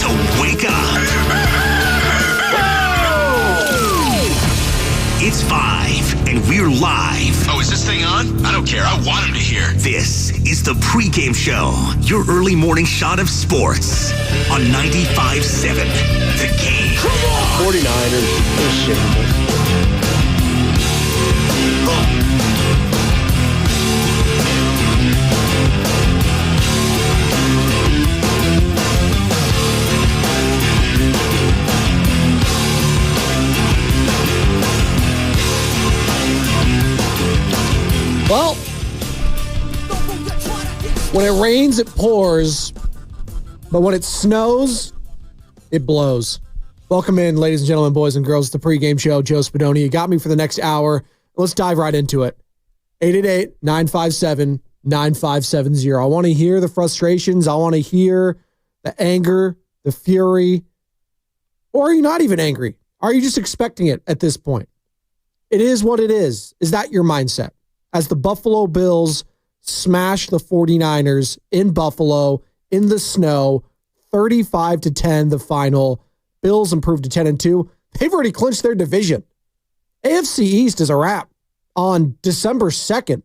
to wake up. It's 5, and we're live. Oh, is this thing on? I don't care. I want him to hear. This is the Pregame Show, your early morning shot of sports on 95.7 The Game. Come on! 49ers, they're shit. Well, when it rains, it pours, but when it snows, it blows. Welcome in, ladies and gentlemen, boys and girls, to the Pregame Show. Joe Spadoni, you got me for the next hour. Let's dive right into it. 888-957-9570. I want to hear the frustrations. I want to hear the anger, the fury. Or are you not even angry? Are you just expecting it at this point? It is what it is. Is that your mindset? As the Buffalo Bills smash the 49ers in Buffalo in the snow, 35-10 the final. Bills improved to 10-2. They've already clinched their division. AFC East is a wrap on December 2nd.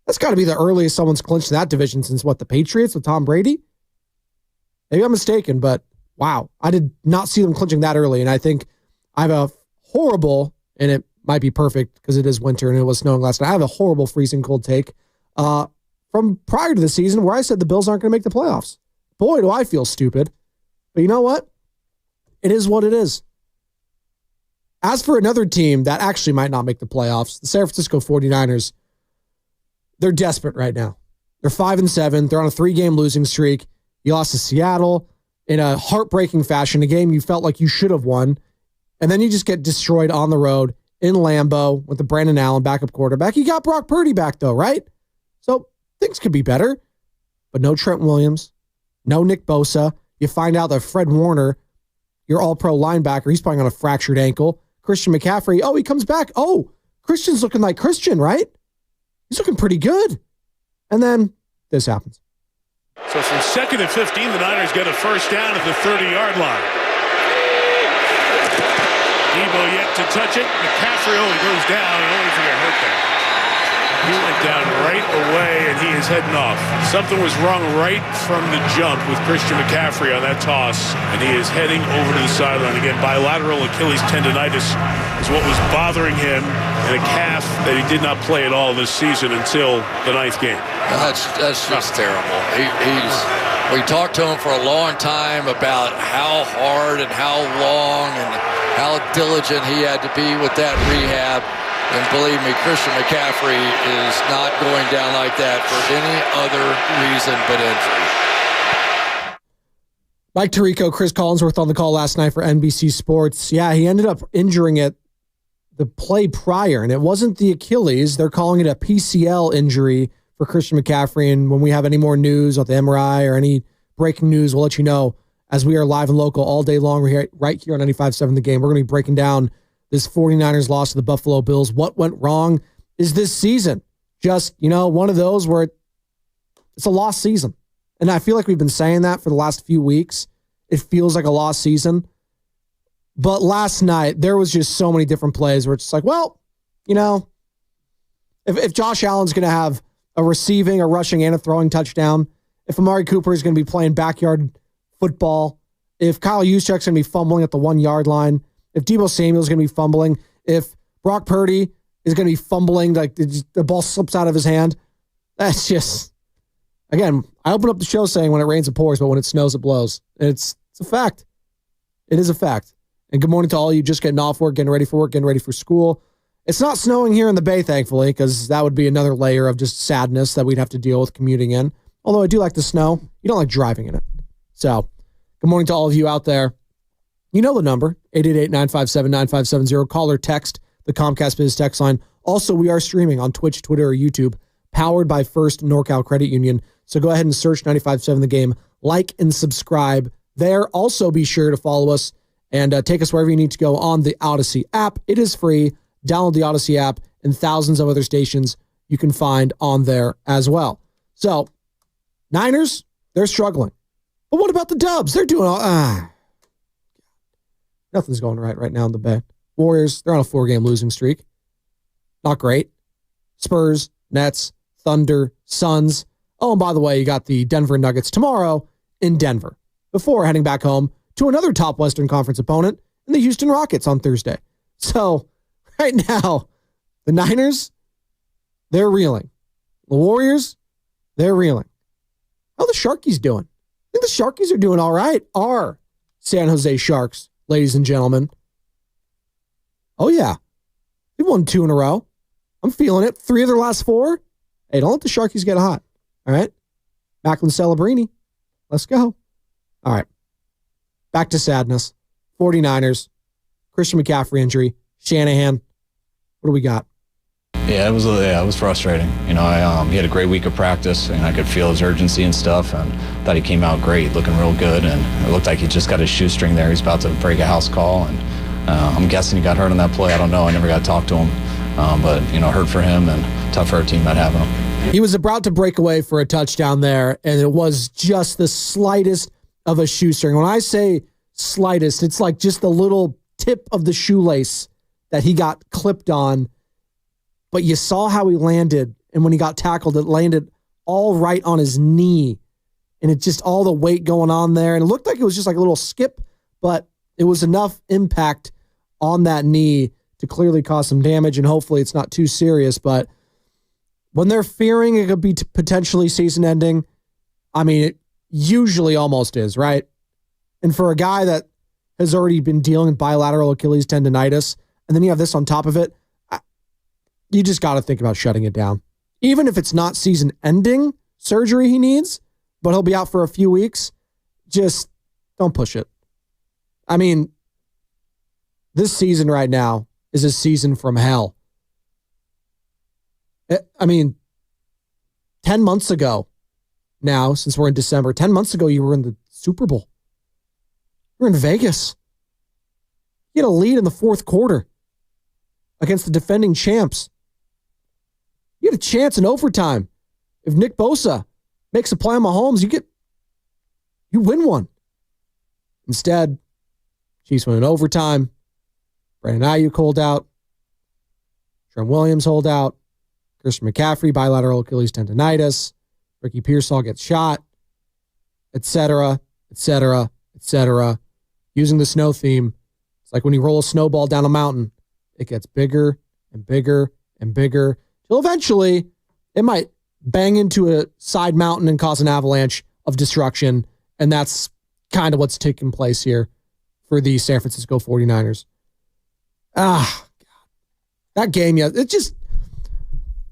That's got to be the earliest someone's clinched that division since, what, the Patriots with Tom Brady? Maybe I'm mistaken, but wow. I did not see them clinching that early, and I think I have a horrible, and it might be perfect because it is winter and it was snowing last night. I have a horrible freezing cold take from prior to the season where I said the Bills aren't going to make the playoffs. Boy, do I feel stupid. But you know what? It is what it is. As for another team that actually might not make the playoffs, the San Francisco 49ers, they're desperate right now. They're 5-7. They're on a 3-game losing streak. You lost to Seattle in a heartbreaking fashion, a game you felt like you should have won. And then you just get destroyed on the road in Lambeau with the Brandon Allen backup quarterback. You got Brock Purdy back, though, right? So things could be better. But no Trent Williams, no Nick Bosa. You find out that Fred Warner, your all-pro linebacker, he's playing on a fractured ankle. Christian McCaffrey, he comes back. Oh, Christian's looking like Christian, right? He's looking pretty good. And then this happens. So from 2nd and 15, the Niners get a first down at the 30-yard line. Debo yet to touch it. McCaffrey, he goes down and only to get hurt there. He went down right away, and he is heading off. Something was wrong right from the jump with Christian McCaffrey on that toss, and he is heading over to the sideline. Again, bilateral Achilles tendonitis is what was bothering him in a calf that he did not play at all this season until the 9th game. That's just terrible. We talked to him for a long time about how hard and how long and how diligent he had to be with that rehab. And believe me, Christian McCaffrey is not going down like that for any other reason but injury. Mike Tirico, Chris Collinsworth on the call last night for NBC Sports. Yeah, he ended up injuring it the play prior, and it wasn't the Achilles. They're calling it a PCL injury for Christian McCaffrey, and when we have any more news on the MRI or any breaking news, we'll let you know as we are live and local all day long. We're here, right here on 95.7 The Game. We're going to be breaking down this 49ers loss to the Buffalo Bills. What went wrong? Is this season just, one of those where it's a lost season? And I feel like we've been saying that for the last few weeks. It feels like a lost season. But last night, there was just so many different plays where it's just like, well, if Josh Allen's going to have a receiving, a rushing, and a throwing touchdown, if Amari Cooper is going to be playing backyard football, if Kyle Juszczyk's going to be fumbling at the 1-yard line, if Deebo Samuel's going to be fumbling, if Brock Purdy is going to be fumbling, like the ball slips out of his hand, that's just, again, I open up the show saying when it rains, it pours, but when it snows, it blows. It's a fact. It is a fact. And good morning to all you just getting off work, getting ready for work, getting ready for school. It's not snowing here in the Bay, thankfully, because that would be another layer of just sadness that we'd have to deal with commuting in. Although I do like the snow. You don't like driving in it. So, good morning to all of you out there. You know the number, 888-957-9570. Call or text the Comcast Biz text line. Also, we are streaming on Twitch, Twitter, or YouTube, powered by First NorCal Credit Union. So go ahead and search 95.7 The Game. Like and subscribe there. Also, be sure to follow us and take us wherever you need to go on the Odyssey app. It is free. Download the Odyssey app and thousands of other stations you can find on there as well. So, Niners, they're struggling. But what about the Dubs? They're doing all... Nothing's going right now in the Bay. Warriors, they're on a 4-game losing streak. Not great. Spurs, Nets, Thunder, Suns. Oh, and by the way, you got the Denver Nuggets tomorrow in Denver before heading back home to another top Western Conference opponent in the Houston Rockets on Thursday. So right now, the Niners, they're reeling. The Warriors, they're reeling. How the Sharkies doing? I think the Sharkies are doing all right. Our San Jose Sharks, ladies and gentlemen. Oh, yeah. They've won 2 in a row. I'm feeling it. 3 of their last 4. Hey, don't let the Sharkies get hot. All right? Macklin Celebrini. Let's go. All right. Back to sadness. 49ers. Christian McCaffrey injury. Shanahan. What do we got? Yeah, it was frustrating. He had a great week of practice, and I could feel his urgency and stuff, and thought he came out great, looking real good, and it looked like he just got his shoestring there. He's about to break a house call, and I'm guessing he got hurt on that play. I don't know. I never got to talk to him, but hurt for him and tough for our team not having him. He was about to break away for a touchdown there, and it was just the slightest of a shoestring. When I say slightest, it's like just the little tip of the shoelace that he got clipped on. But you saw how he landed, and when he got tackled, it landed all right on his knee, and it just all the weight going on there, and it looked like it was just like a little skip, but it was enough impact on that knee to clearly cause some damage, and hopefully it's not too serious. But when they're fearing it could be potentially season-ending, I mean, it usually almost is, right? And for a guy that has already been dealing with bilateral Achilles tendonitis, and then you have this on top of it, you just got to think about shutting it down. Even if it's not season-ending surgery he needs, but he'll be out for a few weeks, just don't push it. I mean, this season right now is a season from hell. I mean, 10 months ago now, since we're in December, 10 months ago, you were in the Super Bowl. You were in Vegas. You had a lead in the fourth quarter against the defending champs. You had a chance in overtime. If Nick Bosa makes a play on Mahomes, you win one. Instead, Chiefs win in overtime. Brandon Ayuk hold out. Trent Williams hold out. Christian McCaffrey, bilateral Achilles tendonitis. Ricky Pearsall gets shot, etc., etc., etc. Using the snow theme, it's like when you roll a snowball down a mountain, it gets bigger and bigger and bigger, till eventually it might bang into a side mountain and cause an avalanche of destruction, and that's kind of what's taking place here for the San Francisco 49ers. God. That game, yeah, it's just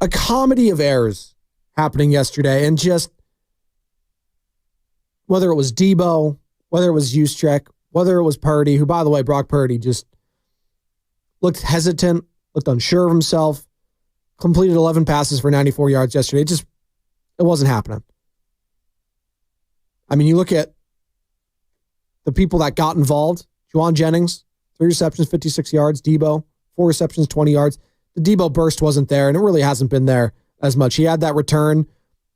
a comedy of errors happening yesterday, and just whether it was Debo, whether it was Juszczyk, whether it was Purdy, who, by the way, Brock Purdy just looked hesitant, looked unsure of himself, completed 11 passes for 94 yards yesterday. It wasn't happening. I mean, you look at the people that got involved. Juwan Jennings, 3 receptions, 56 yards. Debo, 4 receptions, 20 yards. The Debo burst wasn't there, and it really hasn't been there as much. He had that return,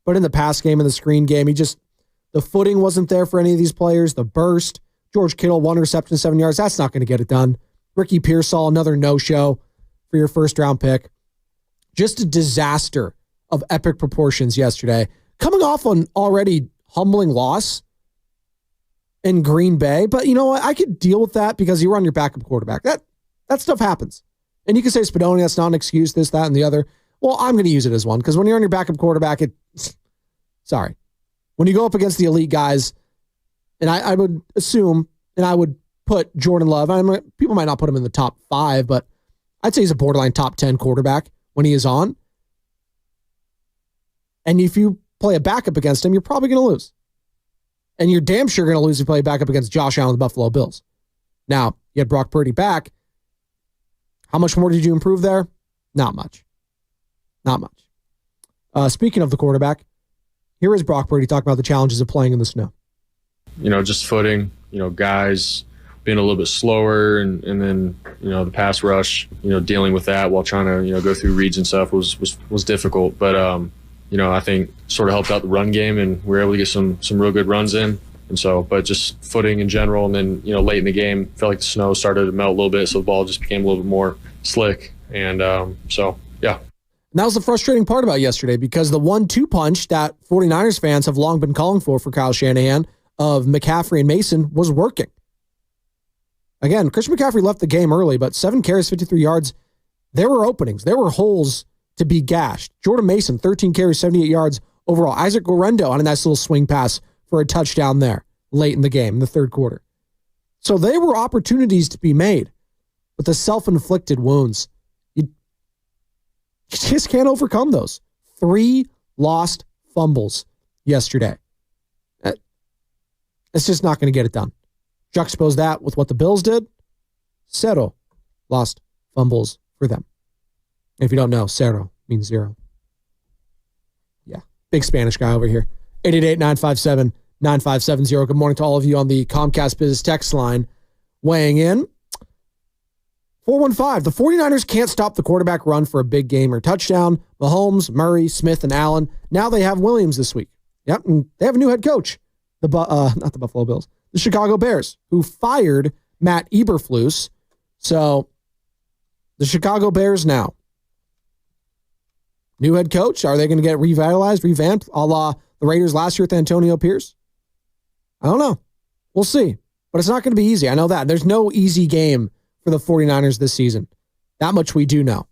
but in the pass game and the screen game, the footing wasn't there for any of these players. The burst, George Kittle, 1 reception, 7 yards. That's not going to get it done. Ricky Pearsall, another no-show for your first-round pick. Just a disaster of epic proportions yesterday. Coming off an already humbling loss in Green Bay, but you know what? I could deal with that because you were on your backup quarterback. That stuff happens. And you can say, Spadoni, that's not an excuse, this, that, and the other. Well, I'm going to use it as one, because when you're on your backup quarterback, sorry. When you go up against the elite guys, and I would assume, and I would put Jordan Love, people might not put him in the top 5, but I'd say he's a borderline top 10 quarterback when he is on. And if you play a backup against him, you're probably going to lose. And you're damn sure going to lose if you play backup against Josh Allen and the Buffalo Bills. Now, you had Brock Purdy back. How much more did you improve there? Not much. Not much. Speaking of the quarterback, here is Brock Purdy talking about the challenges of playing in the snow. Just footing, guys being a little bit slower, and then, the pass rush, dealing with that while trying to, go through reads and stuff was difficult. But, I think sort of helped out the run game, and we were able to get some real good runs in. And so, but just footing in general. And then, late in the game, felt like the snow started to melt a little bit. So the ball just became a little bit more slick. And yeah. And that was the frustrating part about yesterday, because the 1-2 punch that 49ers fans have long been calling for Kyle Shanahan of McCaffrey and Mason was working. Again, Christian McCaffrey left the game early, but 7 carries, 53 yards. There were openings. There were holes to be gashed. Jordan Mason, 13 carries, 78 yards overall. Isaac Guerrero on a nice little swing pass for a touchdown there late in the game, in the third quarter. So there were opportunities to be made, but the self-inflicted wounds, you just can't overcome those. 3 lost fumbles yesterday. It's just not going to get it done. Juxtapose that with what the Bills did. 0 lost fumbles for them. If you don't know, 0 means 0. Yeah, big Spanish guy over here. 888-957-9570. Good morning to all of you on the Comcast Business text line. Weighing in, 415. The 49ers can't stop the quarterback run for a big game or touchdown. Mahomes, Murray, Smith, and Allen. Now they have Williams this week. Yep, and they have a new head coach. Not the Buffalo Bills. The Chicago Bears, who fired Matt Eberflus. So the Chicago Bears now. New head coach. Are they going to get revitalized, revamped, a la the Raiders last year with Antonio Pierce? I don't know. We'll see. But it's not going to be easy. I know that. There's no easy game for the 49ers this season. That much we do know.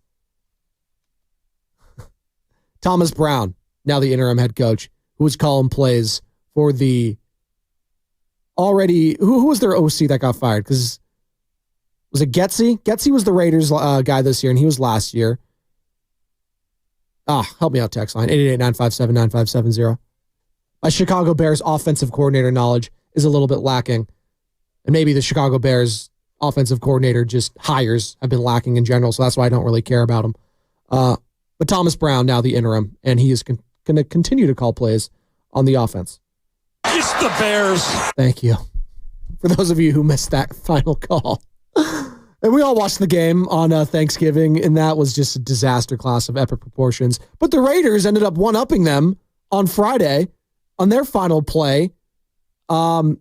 Thomas Brown, now the interim head coach, who was calling plays for the already, who was their OC that got fired? Because was it Getsy? Getsy was the Raiders guy this year, and he was last year. Help me out, text line, 888-957-9570. My Chicago Bears offensive coordinator knowledge is a little bit lacking. And maybe the Chicago Bears offensive coordinator just hires have been lacking in general, so that's why I don't really care about him. But Thomas Brown, now the interim, and he is going to continue to call plays on the offense. It's the Bears. Thank you. For those of you who missed that final call. And we all watched the game on Thanksgiving, and that was just a disaster class of epic proportions. But the Raiders ended up one-upping them on Friday on their final play. I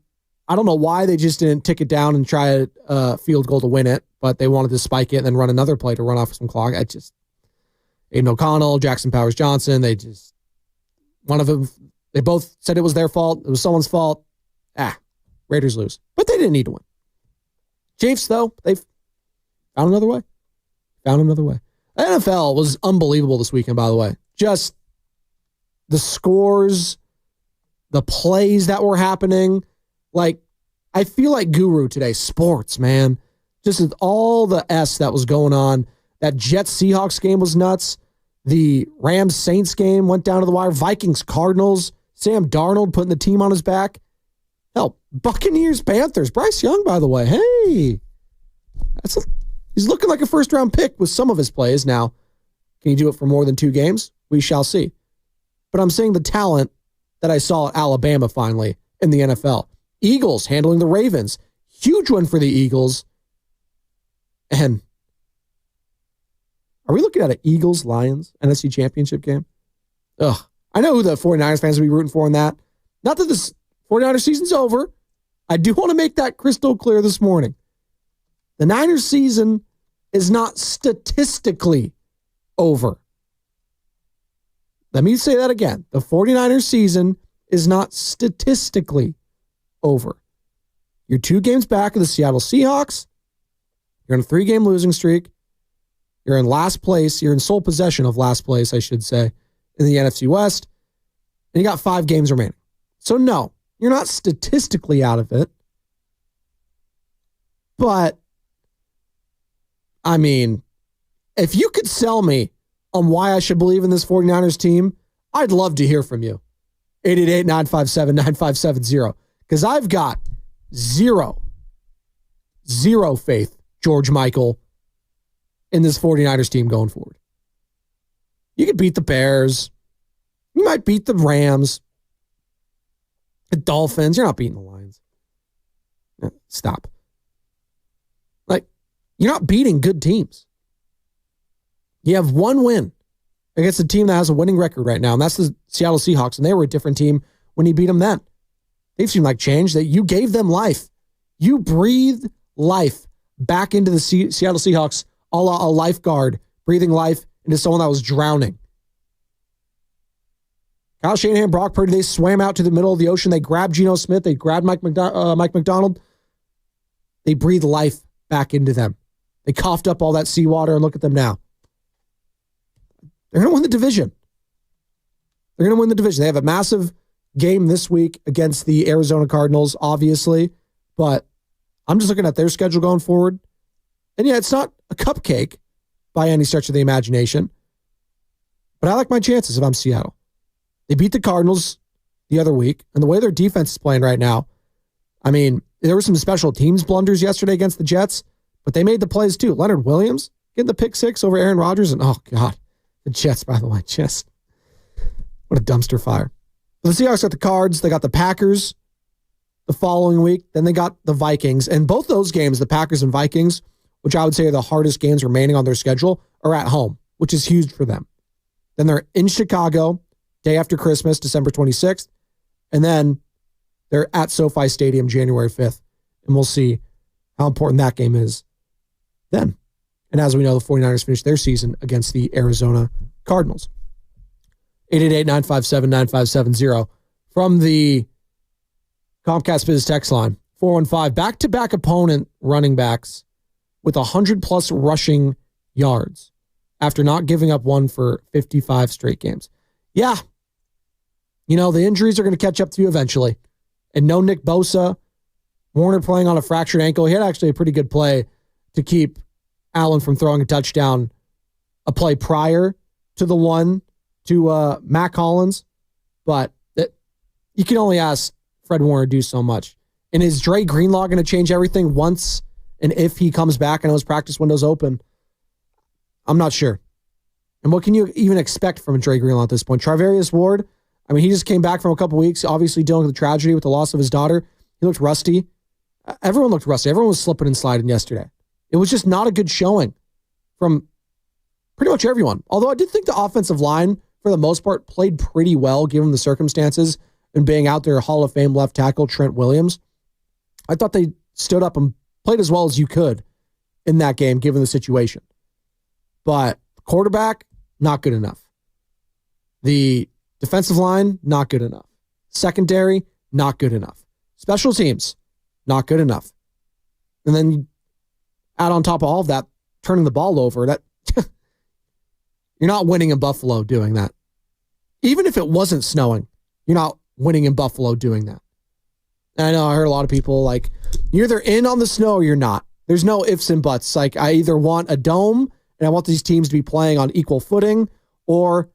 don't know why they just didn't tick it down and try a field goal to win it, but they wanted to spike it and then run another play to run off some clock. Aiden O'Connell, Jackson Powers-Johnson, one of them, they both said it was their fault. It was someone's fault. Raiders lose. But they didn't need to win. Chiefs, though, they've found another way. The NFL was unbelievable this weekend, by the way. Just the scores, the plays that were happening. I feel like Guru today. Sports, man. Just with all the S that was going on. That Jets-Seahawks game was nuts. The Rams-Saints game went down to the wire. Vikings-Cardinals. Sam Darnold putting the team on his back. Hell, Buccaneers-Panthers. Bryce Young, by the way. Hey. He's looking like a first-round pick with some of his plays. Now, can he do it for more than 2 games? We shall see. But I'm saying the talent that I saw at Alabama finally in the NFL. Eagles handling the Ravens. Huge one for the Eagles. And are we looking at an Eagles-Lions NFC Championship game? I know who the 49ers fans will be rooting for in that. Not that this 49ers season's over. I do want to make that crystal clear this morning. The Niners season is not statistically over. Let me say that again. The 49ers season is not statistically over. You're 2 games back of the Seattle Seahawks. You're on a 3-game losing streak. You're in last place. You're in sole possession of last place, I should say, in the NFC West. And you got 5 games remaining. So no, you're not statistically out of it. But, I mean, if you could sell me on why I should believe in this 49ers team, I'd love to hear from you. 888-957-9570. Because I've got zero faith, George Michael, in this 49ers team going forward. You could beat the Bears. You might beat the Rams. The Dolphins. You're not beating the Lions. Stop. You're not beating good teams. You have 1 win against a team that has a winning record right now, and that's the Seattle Seahawks, and they were a different team when he beat them then. they've seemed like change, that you gave them life. You breathed life back into the Seattle Seahawks, a la a lifeguard, breathing life into someone that was drowning. Kyle Shanahan, Brock Purdy, they swam out to the middle of the ocean. They grabbed Geno Smith. They grabbed Mike McDonald. They breathed life back into them. They coughed up all that seawater, and look at them now. They're going to win the division. They're going to win the division. They have a massive game this week against the Arizona Cardinals, obviously, but I'm just looking at their schedule going forward. And yeah, it's not a cupcake by any stretch of the imagination, but I like my chances if I'm Seattle. They beat the Cardinals the other week, and the way their defense is playing right now, I mean, there were some special teams blunders yesterday against the Jets, but they made the plays too. Leonard Williams getting the pick six over Aaron Rodgers, and oh God, the Jets, by the way, just what a dumpster fire. The Seahawks got the Cards, they got the Packers the following week, then they got the Vikings, and both those games, the Packers and Vikings, which I would say are the hardest games remaining on their schedule, are at home, which is huge for them. Then they're in Chicago, day after Christmas, December 26th, and then they're at SoFi Stadium January 5th, and we'll see how important that game is then. And as we know, the 49ers finished their season against the Arizona Cardinals. 888-957-9570 from the Comcast Biz text line. 415, back-to-back opponent running backs with 100-plus rushing yards after not giving up one for 55 straight games. Yeah, you know, the injuries are going to catch up to you eventually. And no Nick Bosa, Warner playing on a fractured ankle. He had actually a pretty good play to keep Allen from throwing a touchdown, a play prior to the one to Matt Collins. But you can only ask Fred Warner to do so much. And is Dre Greenlaw going to change everything once and if he comes back and his practice window's open? I'm not sure. And what can you even expect from Dre Greenlaw at this point? Charvarius Ward, I mean, he just came back from a couple weeks, obviously dealing with the tragedy with the loss of his daughter. He looked rusty. Everyone looked rusty. Everyone was slipping and sliding yesterday. It was just not a good showing from pretty much everyone. Although I did think the offensive line, for the most part, played pretty well given the circumstances and being out there Hall of Fame left tackle Trent Williams. I thought they stood up and played as well as you could in that game given the situation. But quarterback, not good enough. The defensive line, not good enough. Secondary, not good enough. Special teams, not good enough. And then you add on top of all of that, turning the ball over. That you're not winning in Buffalo doing that. Even if it wasn't snowing, you're not winning in Buffalo doing that. And I know I heard a lot of people like, you're either in on the snow or you're not. There's no ifs and buts. Like, I either want a dome and I want these teams to be playing on equal footing, or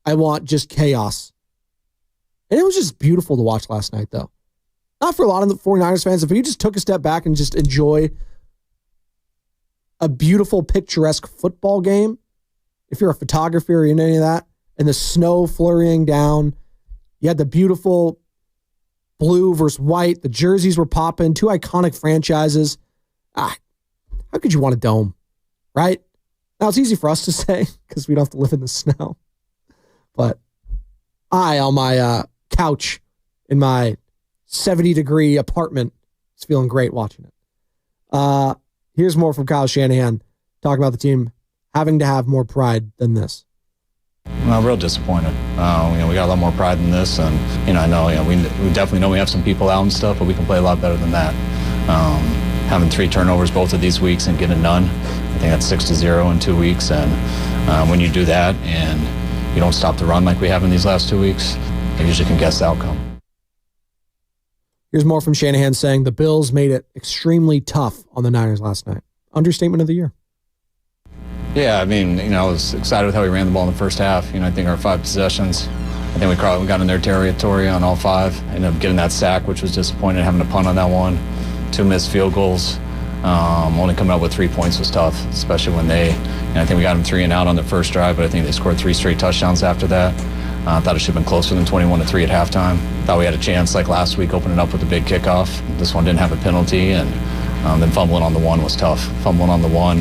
I want just chaos. And it was just beautiful to watch last night, though. Not for a lot of the 49ers fans. If you just took a step back and just enjoy a beautiful, picturesque football game, if you're a photographer or in any of that, and the snow flurrying down, you had the beautiful blue versus white, the jerseys were popping, two iconic franchises. How could you want a dome, right? Now, it's easy for us to say because we don't have to live in the snow. But I, on my couch in my 70-degree apartment, is feeling great watching it. Here's more from Kyle Shanahan talking about the team having to have more pride than this. Well, real disappointed. We got a lot more pride than this, and I know we definitely know we have some people out and stuff, but we can play a lot better than that. Having 3 turnovers both of these weeks and getting none, I think that's 6-0 in 2 weeks. And when you do that and you don't stop the run like we have in these last 2 weeks, you usually can guess the outcome. Here's more from Shanahan saying the Bills made it extremely tough on the Niners last night. Understatement of the year. Yeah, I was excited with how we ran the ball in the first half. I think our 5 possessions, I think we got in their territory on all 5. Ended up getting that sack, which was disappointing, having to punt on that one. 2 missed field goals. Only coming up with 3 points was tough, especially when I think we got them 3 and out on the first drive, but I think they scored 3 straight touchdowns after that. I thought it should have been closer than 21-3 at halftime. Thought we had a chance like last week opening up with a big kickoff. This one didn't have a penalty, and then fumbling on the one was tough. Fumbling on the one.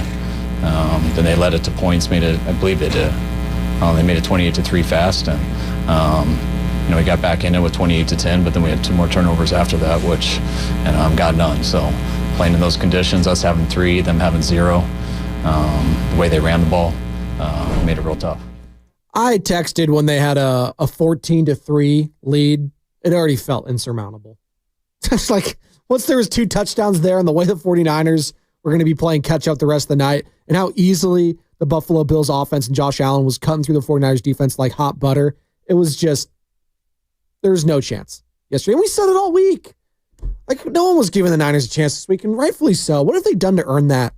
Then they led it to points, I believe they did. They made it 28-3 fast, and we got back in it with 28-10, but then we had 2 more turnovers after that, which got none. So playing in those conditions, us having 3, them having 0, the way they ran the ball made it real tough. I texted when they had a 14-3 lead. It already felt insurmountable. It's like, once there was 2 touchdowns there and the way the 49ers were going to be playing catch up the rest of the night and how easily the Buffalo Bills offense and Josh Allen was cutting through the 49ers defense like hot butter, it was just, there was no chance yesterday. And we said it all week. Like, no one was giving the Niners a chance this week, and rightfully so. What have they done to earn that?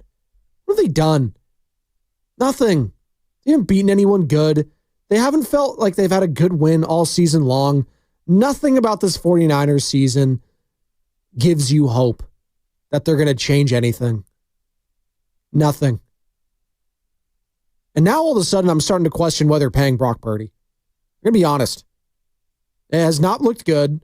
What have they done? Nothing. They haven't beaten anyone good. They haven't felt like they've had a good win all season long. Nothing about this 49ers season gives you hope that they're going to change anything. Nothing. And now all of a sudden I'm starting to question whether paying Brock Purdy. I'm going to be honest. It has not looked good.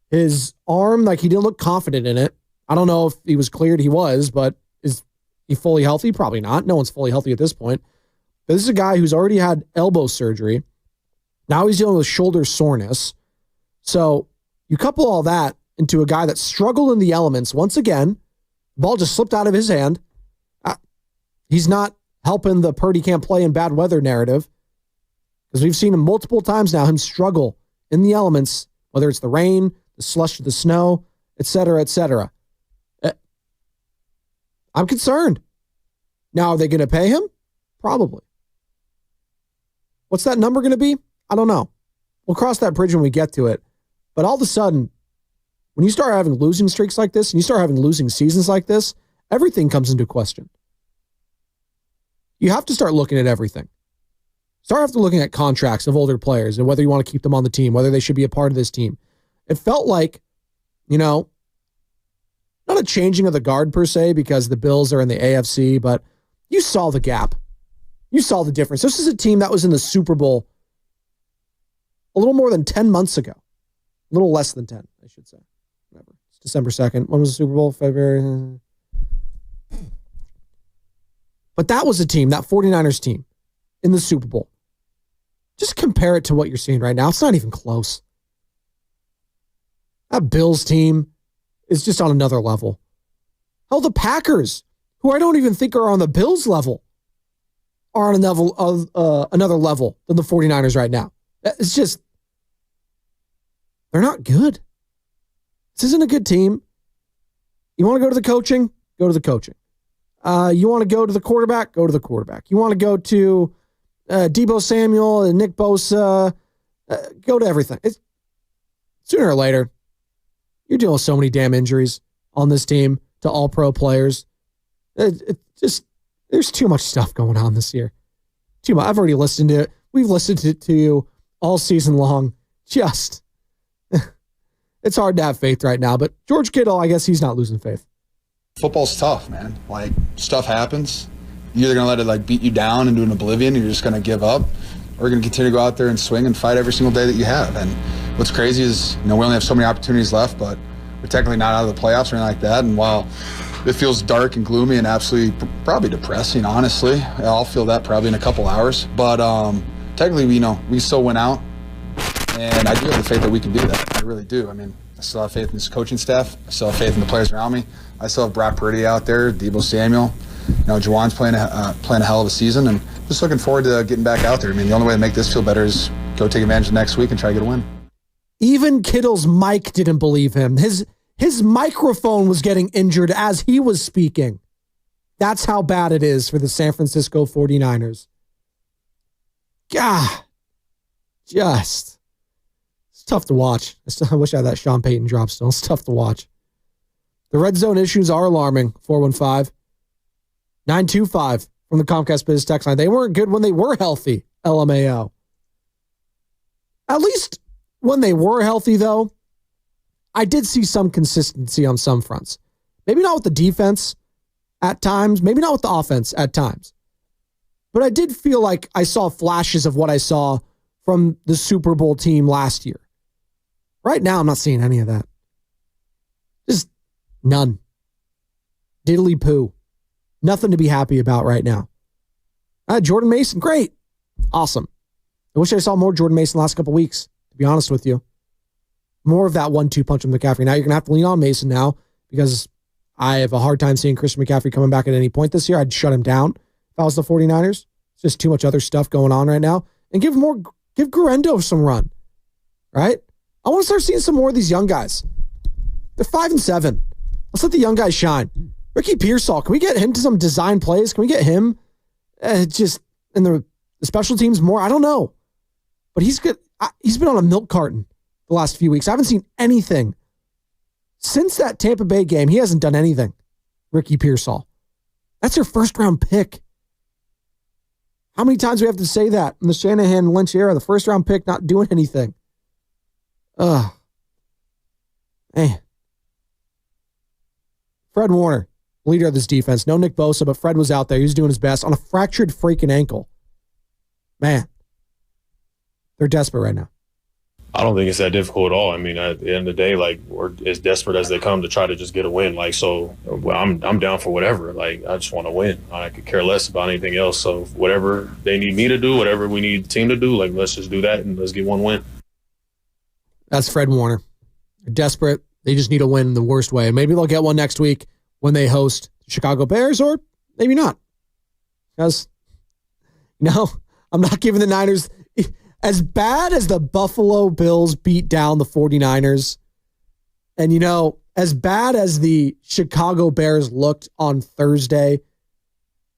His arm, like, he didn't look confident in it. I don't know if he was cleared. He was, but is he fully healthy? Probably not. No one's fully healthy at this point. But this is a guy who's already had elbow surgery. Now he's dealing with shoulder soreness. So you couple all that into a guy that struggled in the elements once again. The ball just slipped out of his hand. He's not helping the Purdy can't play in bad weather narrative, because we've seen him multiple times now, him struggle in the elements, whether it's the rain, the slush, the snow, et cetera, et cetera. I'm concerned. Now, are they going to pay him? Probably. What's that number going to be? I don't know. We'll cross that bridge when we get to it. But all of a sudden, when you start having losing streaks like this, and you start having losing seasons like this, everything comes into question. You have to start looking at everything. Start after looking at contracts of older players and whether you want to keep them on the team, whether they should be a part of this team. It felt like, not a changing of the guard per se, because the Bills are in the AFC, but you saw the gap. You saw the difference. This is a team that was in the Super Bowl a little more than 10 months ago. A little less than 10, I should say. Whatever. It's December 2nd. When was the Super Bowl? February. But that was a team, that 49ers team, in the Super Bowl. Just compare it to what you're seeing right now. It's not even close. That Bills team is just on another level. Hell, the Packers, who I don't even think are on the Bills level, are on another level than the 49ers right now. It's just, they're not good. This isn't a good team. You want to go to the coaching? Go to the coaching. You want to go to the quarterback? Go to the quarterback. You want to go to Deebo Samuel and Nick Bosa? Go to everything. Sooner or later, you're dealing with so many damn injuries on this team to all pro players. There's too much stuff going on this year. Too much. I've already listened to it. We've listened to you all season long. Just, it's hard to have faith right now. But George Kittle, I guess he's not losing faith. Football's tough, man. Like, stuff happens. You're either going to let it beat you down into an oblivion, and you're just going to give up, or you're going to continue to go out there and swing and fight every single day that you have. And what's crazy is, we only have so many opportunities left, but we're technically not out of the playoffs or anything like that. And while it feels dark and gloomy and absolutely probably depressing, honestly, I'll feel that probably in a couple hours. But technically, we still went out, and I do have the faith that we can do that. I really do. I still have faith in this coaching staff. I still have faith in the players around me. I still have Brock Purdy out there, Deebo Samuel. Juwan's playing a hell of a season, and just looking forward to getting back out there. The only way to make this feel better is go take advantage of next week and try to get a win. Even Kittle's mic didn't believe him. His microphone was getting injured as he was speaking. That's how bad it is for the San Francisco 49ers. God, it's tough to watch. I wish I had that Sean Payton drop still. It's tough to watch. The red zone issues are alarming. 415-925 from the Comcast Biz text line. They weren't good when they were healthy, LMAO. At least when they were healthy, though, I did see some consistency on some fronts. Maybe not with the defense at times. Maybe not with the offense at times. But I did feel like I saw flashes of what I saw from the Super Bowl team last year. Right now, I'm not seeing any of that. Just none. Diddly poo. Nothing to be happy about right now. Jordan Mason, great. Awesome. I wish I saw more Jordan Mason the last couple weeks, to be honest with you. more of that 1-2 punch with McCaffrey. Now you're going to have to lean on Mason now because I have a hard time seeing Christian McCaffrey coming back at any point this year. I'd shut him down if I was the 49ers. It's just too much other stuff going on right now. And give Guerendo some run, right? I want to start seeing some more of these young guys. They're 5-7. Let's let the young guys shine. Ricky Pearsall, can we get him to some design plays? Can we get him just in the special teams more? I don't know. But he's good. He's been on a milk carton the last few weeks. I haven't seen anything. Since that Tampa Bay game, he hasn't done anything. Ricky Pearsall. That's your first-round pick. How many times do we have to say that in the Shanahan-Lynch era? The first-round pick not doing anything. Ugh. Man. Fred Warner, leader of this defense. No Nick Bosa, but Fred was out there. He was doing his best on a fractured freaking ankle. Man. They're desperate right now. I don't think it's that difficult at all. I mean, at the end of the day, like, we're as desperate as they come to try to just get a win. Like, so well, I'm down for whatever. Like, I just want to win. I could care less about anything else. So whatever they need me to do, whatever we need the team to do, like, let's just do that and let's get one win. That's Fred Warner. They're desperate. They just need a win in the worst way. Maybe they'll get one next week when they host the Chicago Bears, or maybe not. Because, I'm not giving the Niners... As bad as the Buffalo Bills beat down the 49ers, and, as bad as the Chicago Bears looked on Thursday,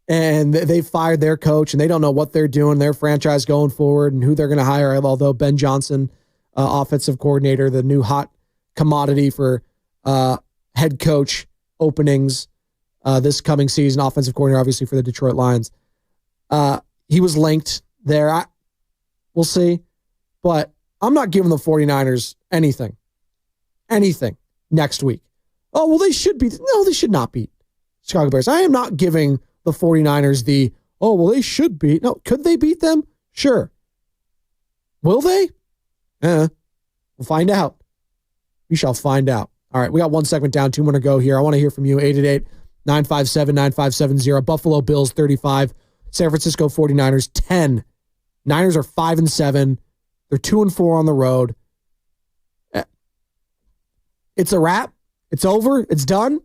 and they fired their coach, and they don't know what they're doing, their franchise going forward, and who they're going to hire, although Ben Johnson, offensive coordinator, the new hot commodity for head coach openings this coming season, offensive coordinator, obviously, for the Detroit Lions. He was linked there. We'll see. But I'm not giving the 49ers anything next week. Oh, well, they should be. No, they should not beat Chicago Bears. I am not giving the 49ers they should beat. No, could they beat them? Sure. Will they? We'll find out. We shall find out. All right, we got one segment down, 2 more to go here. I want to hear from you. 888-957-9570. Buffalo Bills 35. San Francisco 49ers 10. Niners are 5-7. They're 2-4 on the road. It's a wrap. It's over. It's done.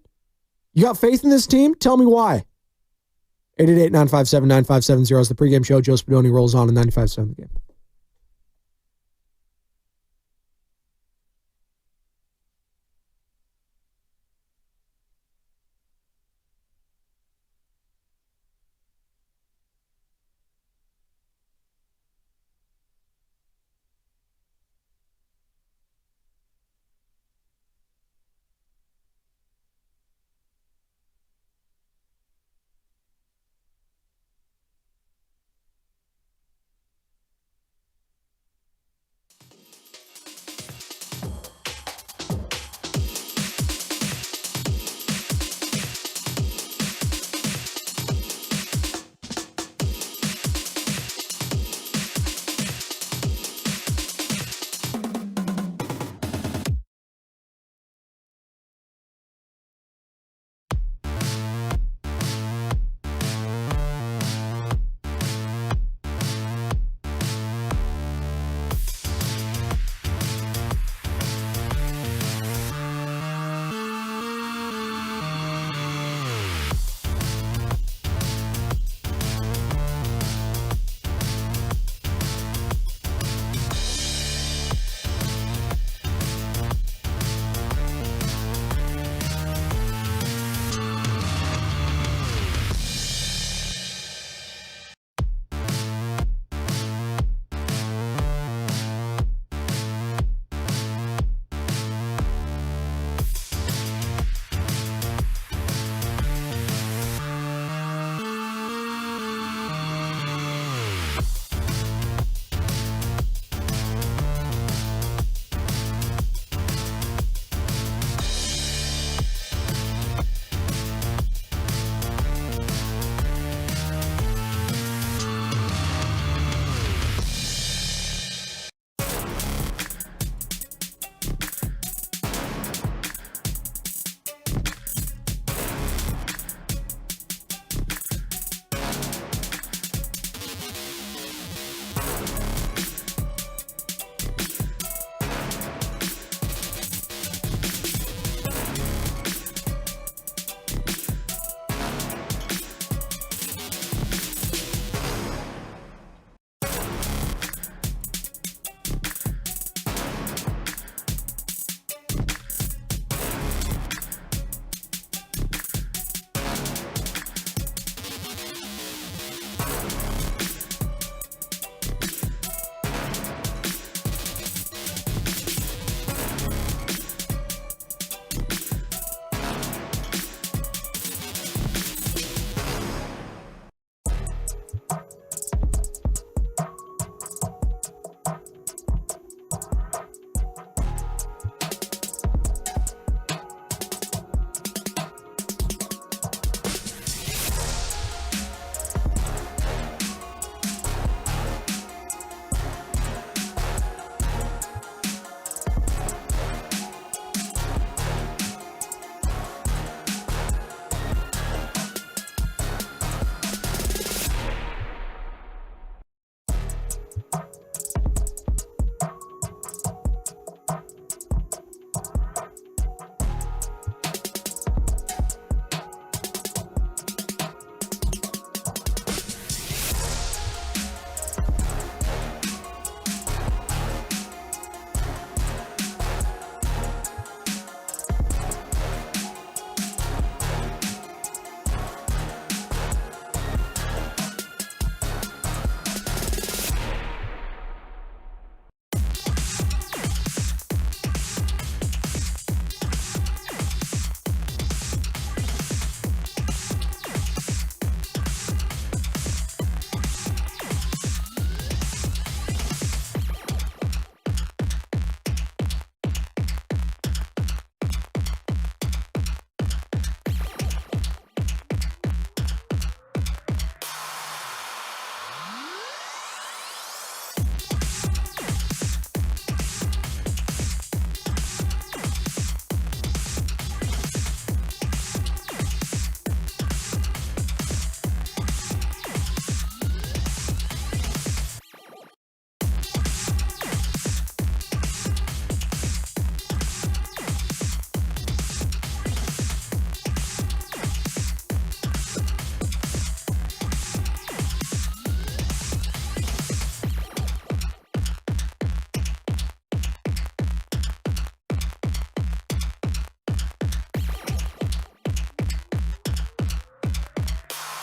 You got faith in this team? Tell me why. 888-957-9570 is the pregame show. Joe Spadoni rolls on in 95.7 The Game.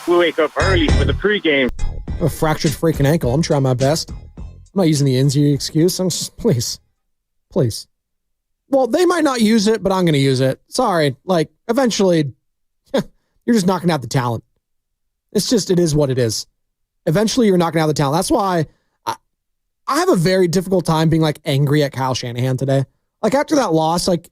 We wake up early for the pregame. A fractured freaking ankle. I'm trying my best. I'm not using the injury excuse. I'm just, please. Well, they might not use it, but I'm going to use it. Sorry. Like, eventually, you're just knocking out the talent. It is what it is. Eventually, you're knocking out the talent. That's why I have a very difficult time being, like, angry at Kyle Shanahan today. Like, after that loss, like,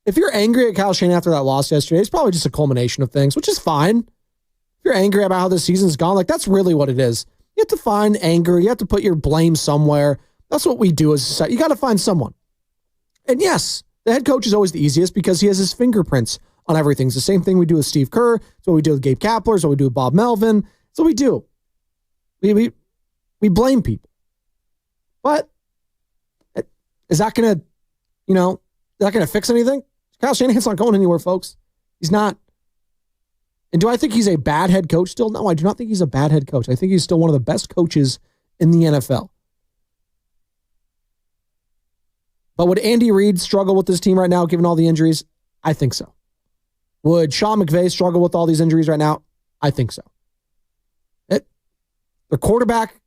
if you're angry at Kyle Shanahan after that loss yesterday, it's probably just a culmination of things, which is fine. If you're angry about how the season's gone, like, that's really what it is. You have to find anger. You have to put your blame somewhere. That's what we do as a society. You got to find someone. And yes, the head coach is always the easiest because he has his fingerprints on everything. It's the same thing we do with Steve Kerr. It's what we do with Gabe Kapler. It's what we do with Bob Melvin. It's what we do. We blame people. But is that going to fix anything? Kyle Shanahan's not going anywhere, folks. He's not. And do I think he's a bad head coach still? No, I do not think he's a bad head coach. I think he's still one of the best coaches in the NFL. But would Andy Reid struggle with this team right now, given all the injuries? I think so. Would Sean McVay struggle with all these injuries right now? I think so. Their quarterback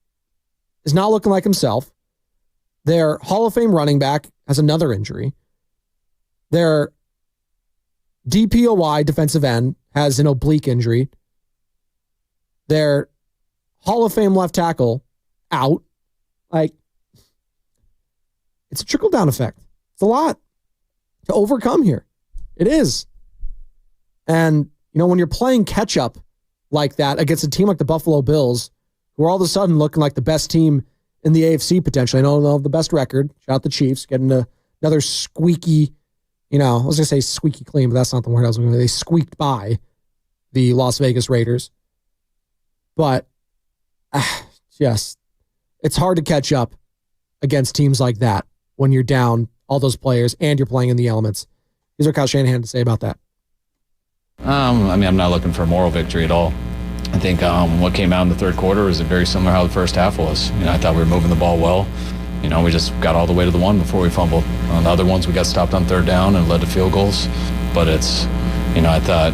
is not looking like himself. Their Hall of Fame running back has another injury. Their DPOY defensive end has an oblique injury. Their Hall of Fame left tackle out. Like, it's a trickle-down effect. It's a lot to overcome here. It is. And, when you're playing catch-up like that against a team like the Buffalo Bills, who are all of a sudden looking like the best team in the AFC potentially, I don't know the best record. Shout out the Chiefs, getting another squeaky, I was going to say squeaky clean, but that's not the word I was going to say. They squeaked by the Las Vegas Raiders. But, it's hard to catch up against teams like that when you're down all those players and you're playing in the elements. Here's what Kyle Shanahan had to say about that. I'm not looking for a moral victory at all. I think what came out in the third quarter was very similar to how the first half was. I thought we were moving the ball well. We just got all the way to the one before we fumbled. On the other ones, we got stopped on third down and led to field goals. But it's, I thought,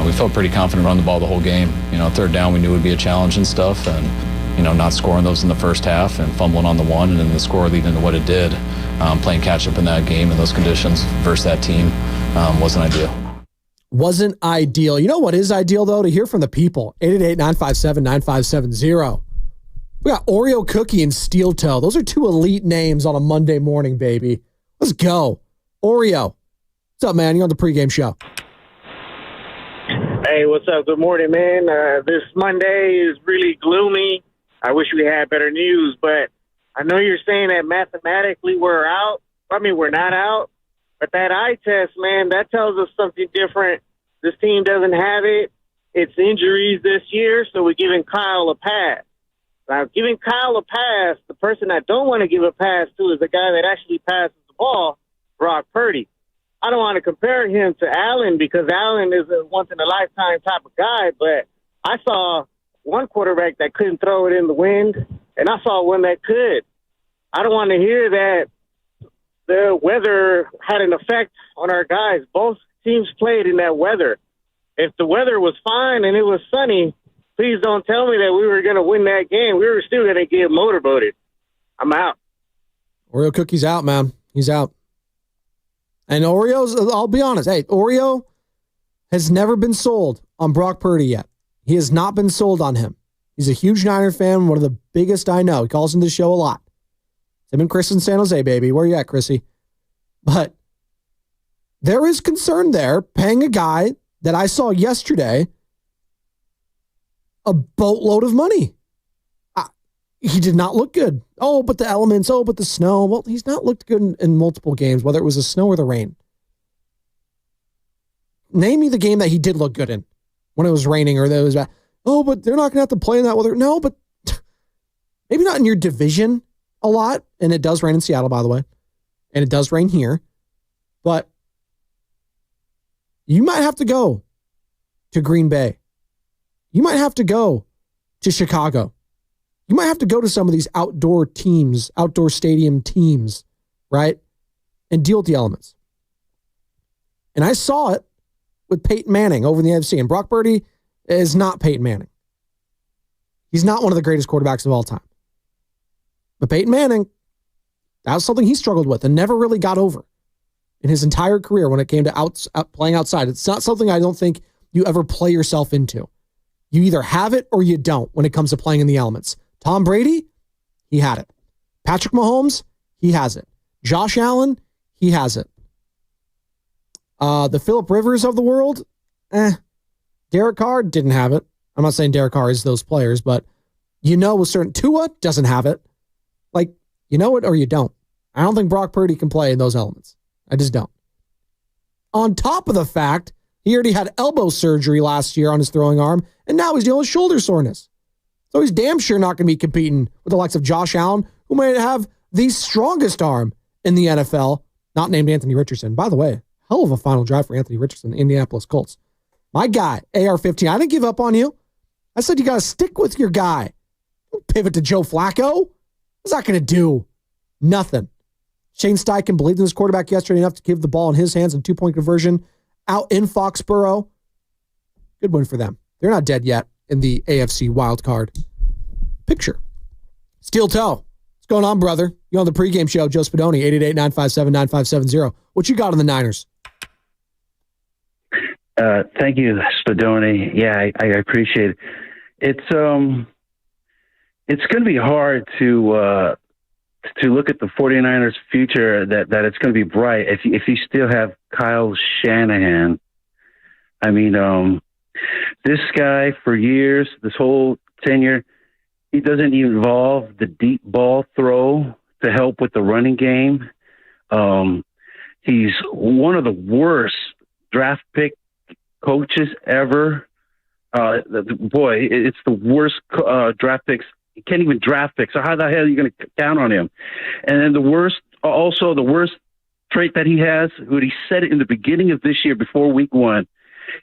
we felt pretty confident running the ball the whole game. Third down, we knew it would be a challenge and stuff. And, not scoring those in the first half and fumbling on the one and then the score leading to what it did. Playing catch-up in that game in those conditions versus that team wasn't ideal. Wasn't ideal. You know what is ideal, though? To hear from the people. 888-957-9570. We got Oreo Cookie and Steel Toe. Those are two elite names on a Monday morning, baby. Let's go. Oreo. What's up, man? You're on the pregame show. Hey, what's up? Good morning, man. This Monday is really gloomy. I wish we had better news, but I know you're saying that mathematically we're out. We're not out. But that eye test, man, that tells us something different. This team doesn't have it. It's injuries this year, so we're giving Kyle a pass. Now, giving Kyle a pass, the person I don't want to give a pass to is the guy that actually passes the ball, Brock Purdy. I don't want to compare him to Allen because Allen is a once-in-a-lifetime type of guy, but I saw one quarterback that couldn't throw it in the wind, and I saw one that could. I don't want to hear that the weather had an effect on our guys. Both teams played in that weather. If the weather was fine and it was sunny, please don't tell me that we were going to win that game. We were still going to get motorboated. I'm out. Oreo Cookie's out, man. He's out. And Oreo's, I'll be honest, Oreo has never been sold on Brock Purdy yet. He has not been sold on him. He's a huge Niner fan, one of the biggest I know. He calls into the show a lot. Him and Chris in San Jose, baby. Where you at, Chrissy? But there is concern there, paying a guy that I saw yesterday a boatload of money. He did not look good. Oh, but the elements. Oh, but the snow. Well, he's not looked good in multiple games, whether it was the snow or the rain. Name me the game that he did look good in when it was raining or that it was bad. Oh, but they're not going to have to play in that weather. No, but maybe not in your division a lot. And it does rain in Seattle, by the way. And it does rain here. But you might have to go to Green Bay. You might have to go to Chicago. You might have to go to some of these outdoor teams, outdoor stadium teams, right? And deal with the elements. And I saw it with Peyton Manning over in the NFC. And Brock Purdy, is not Peyton Manning. He's not one of the greatest quarterbacks of all time. But Peyton Manning, that was something he struggled with and never really got over in his entire career when it came to playing outside. It's not something I don't think you ever play yourself into. You either have it or you don't when it comes to playing in the elements. Tom Brady, he had it. Patrick Mahomes, he has it. Josh Allen, he has it. The Phillip Rivers of the world, Derek Carr didn't have it. I'm not saying Derek Carr is those players, but with certain Tua doesn't have it. Like, you know it or you don't. I don't think Brock Purdy can play in those elements. I just don't. On top of the fact, he already had elbow surgery last year on his throwing arm, and now he's dealing with shoulder soreness. So he's damn sure not going to be competing with the likes of Josh Allen, who might have the strongest arm in the NFL, not named Anthony Richardson. By the way, hell of a final drive for Anthony Richardson, the Indianapolis Colts. My guy, AR-15, I didn't give up on you. I said you got to stick with your guy. Don't pivot to Joe Flacco. What's that going to do? Nothing. Shane Steichen believed in his quarterback yesterday enough to give the ball in his hands and 2-point conversion out in Foxborough. Good win for them. They're not dead yet in the AFC wildcard picture. Steel Toe. What's going on, brother? You on the pregame show, Joe Spadoni, 888-957-9570. What you got on the Niners? Thank you, Spadoni. Yeah, I appreciate it. It's going to be hard to look at the 49ers future that it's going to be bright if you still have Kyle Shanahan. I mean, this guy for years, this whole tenure, he doesn't involve the deep ball throw to help with the running game. He's one of the worst draft pick coaches ever. It's the worst draft picks. You can't even draft pick. So how the hell are you going to count on him? And then the worst trait that he has, when he said it in the beginning of this year before week 1,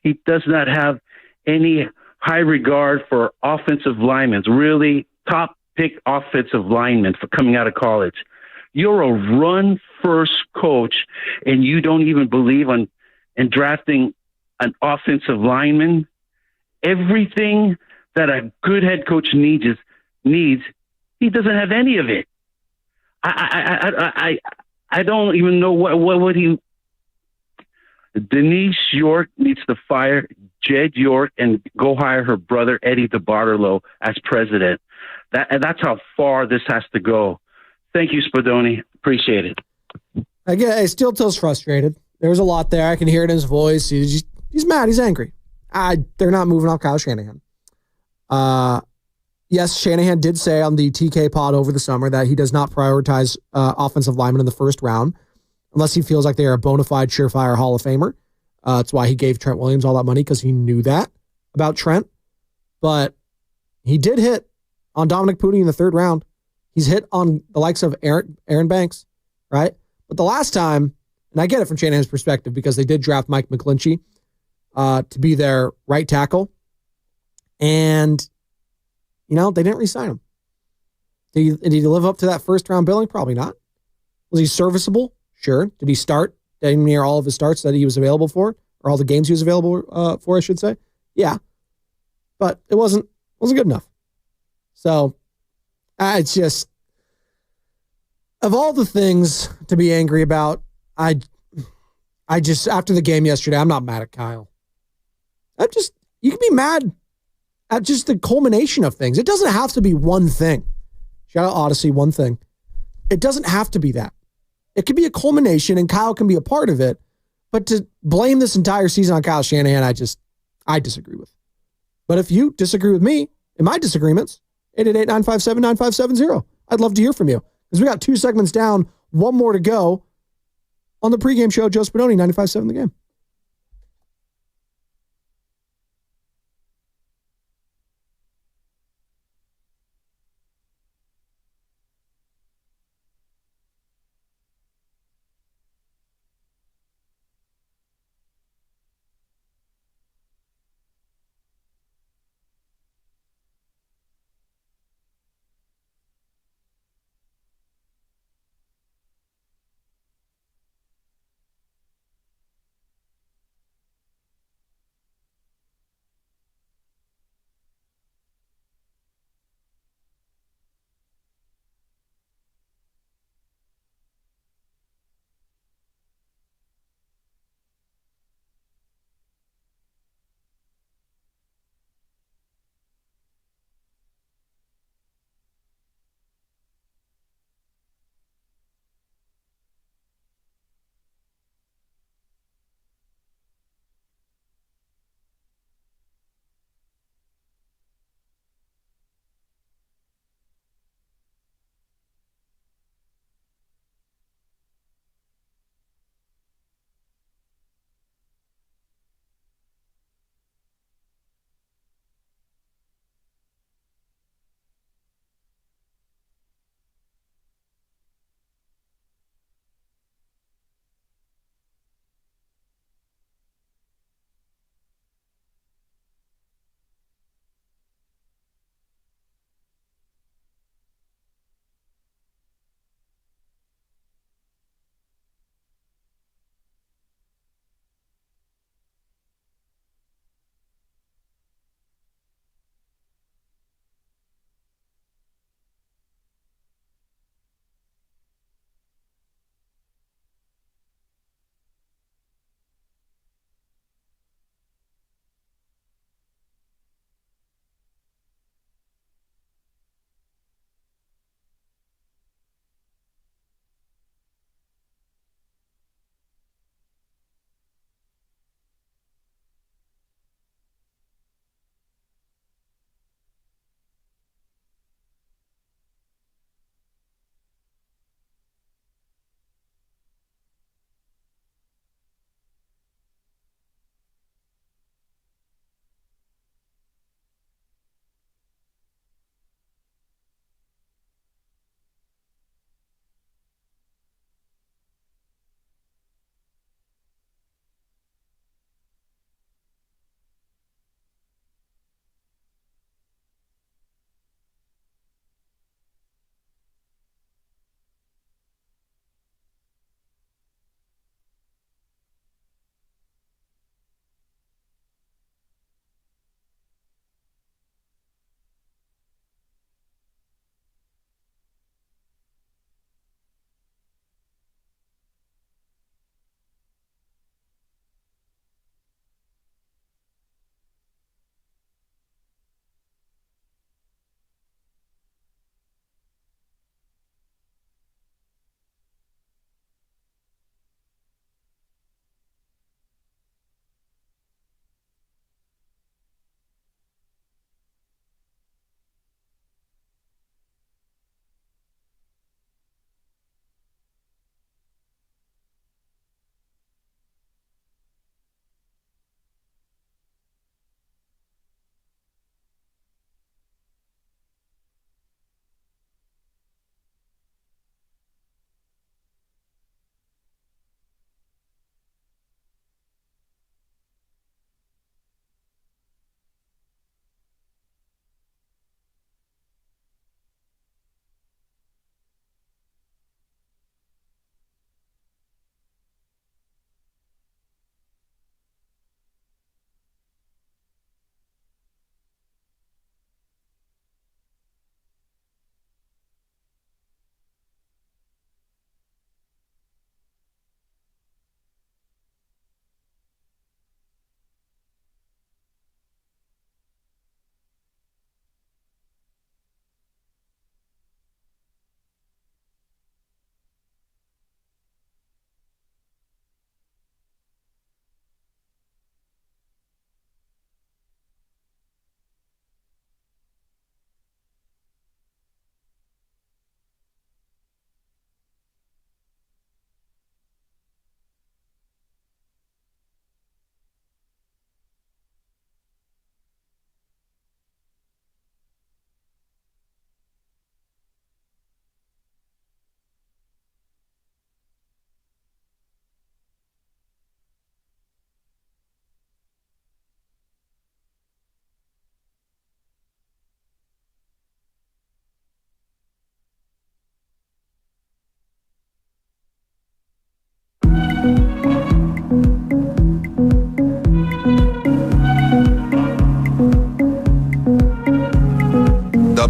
he does not have any high regard for offensive linemen, really top pick offensive linemen for coming out of college. You're a run first coach and you don't even believe in drafting an offensive lineman. Everything that a good head coach needs, he doesn't have any of it. I don't even know what he. Denise York needs to fire Jed York and go hire her brother Eddie DeBartolo as president. That's how far this has to go. Thank you, Spadoni. Appreciate it. I still feels frustrated. There's a lot there. I can hear it in his voice. He's mad. He's angry. They're not moving off Kyle Shanahan. Yes, Shanahan did say on the TK pod over the summer that he does not prioritize offensive linemen in the first round unless he feels like they are a bona fide surefire Hall of Famer. That's why he gave Trent Williams all that money, because he knew that about Trent. But he did hit on Dominic Pooty in the third round. He's hit on the likes of Aaron Banks, right? But the last time, and I get it from Shanahan's perspective because they did draft Mike McGlinchey to be their right tackle. And, they didn't re-sign him. Did he live up to that first round billing? Probably not. Was he serviceable? Sure. Did he start near all of his starts that he was available for, or all the games he was available for, I should say? Yeah. But it wasn't good enough. So it's just, of all the things to be angry about, I just, after the game yesterday, I'm not mad at Kyle. You can be mad at just the culmination of things. It doesn't have to be one thing. Shout out Odyssey, one thing. It doesn't have to be that. It could be a culmination, and Kyle can be a part of it. But to blame this entire season on Kyle Shanahan, I disagree with. But if you disagree with me in my disagreements, 888-957-9570. I'd love to hear from you, because we got 2 segments down, 1 more to go on the pregame show. Joe Spadoni, 95.7 The Game.